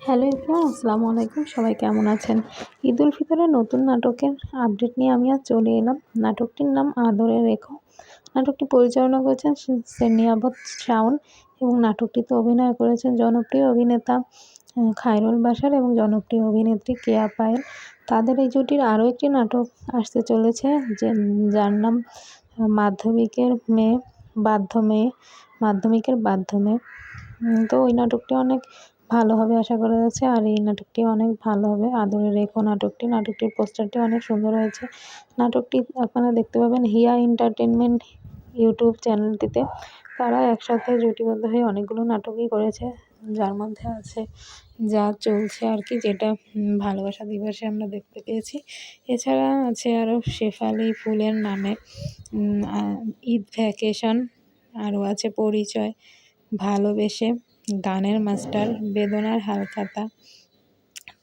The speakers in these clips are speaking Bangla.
হ্যালো এভরিওয়ান, আসসালামু আলাইকুম। সবাই কেমন আছেন? ঈদ উল ফিতরের নতুন নাটকের আপডেট নিয়ে আমি আজ চলে এলাম। নাটকটির নাম আদরের রেখো। নাটকটি পরিচালনা করেছেন সেরনিয়াবত শাওন এবং নাটকটিতে অভিনয় করেছেন জনপ্রিয় অভিনেতা খায়রুল বাশার এবং জনপ্রিয় অভিনেত্রী কেয়া পায়েল। তাদের এই জুটির আরও একটি নাটক আসতে চলেছে যার নাম মাধ্যমিকের মেয়ে বাধ্য মেয়ে মাধ্যমিকের বাধ্য মেয়ে। তো ওই নাটকটি অনেক ভালো হবে আশা করা যাচ্ছে। আর এই নাটকটি অনেক ভালো হবে, আদরের রেখো নাটকটির পোস্টারটি অনেক সুন্দর হয়েছে। নাটকটি আপনারা দেখতে পাবেন হিয়া এন্টারটেনমেন্ট ইউটিউব চ্যানেলটিতে। তারা একসাথে জুটিবদ্ধ হয়ে অনেকগুলো নাটকই করেছে, যার মধ্যে আছে যা চলছে আর কি, যেটা ভালোবাসা দিবসে আমরা দেখতে পেয়েছি। এছাড়া আছে আরও শেফালি ফুলের নামে, ঈদ ভ্যাকেশন, আরও আছে পরিচয়, ভালোবেসে, গানের মাস্টার, বেদনার হালখাতা।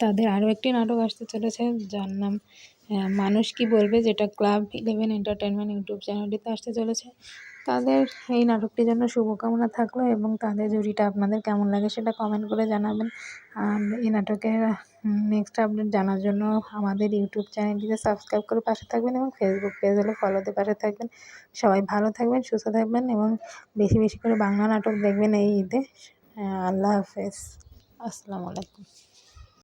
তাদের আরও একটি নাটক আসতে চলেছে যার নাম মানুষ কি বলবে, যেটা ক্লাব 11 এন্টারটেনমেন্ট ইউটিউব চ্যানেলটিতে আসতে চলেছে। তাদের এই নাটকটির জন্য শুভকামনা থাকলো এবং তাদের জুটিটা আপনাদের কেমন লাগে সেটা কমেন্ট করে জানাবেন। আর এই নাটকের নেক্সট আপডেট জানার জন্য আমাদের ইউটিউব চ্যানেলটিকে সাবস্ক্রাইব করে পাশে থাকবেন এবং ফেসবুক পেজ হলে ফলোতে পাশে থাকবেন। সবাই ভালো থাকবেন, সুস্থ থাকবেন এবং বেশি বেশি করে বাংলা নাটক দেখবেন এই ঈদে। আল্লাহ হাফেজ, আসসালামু আলাইকুম।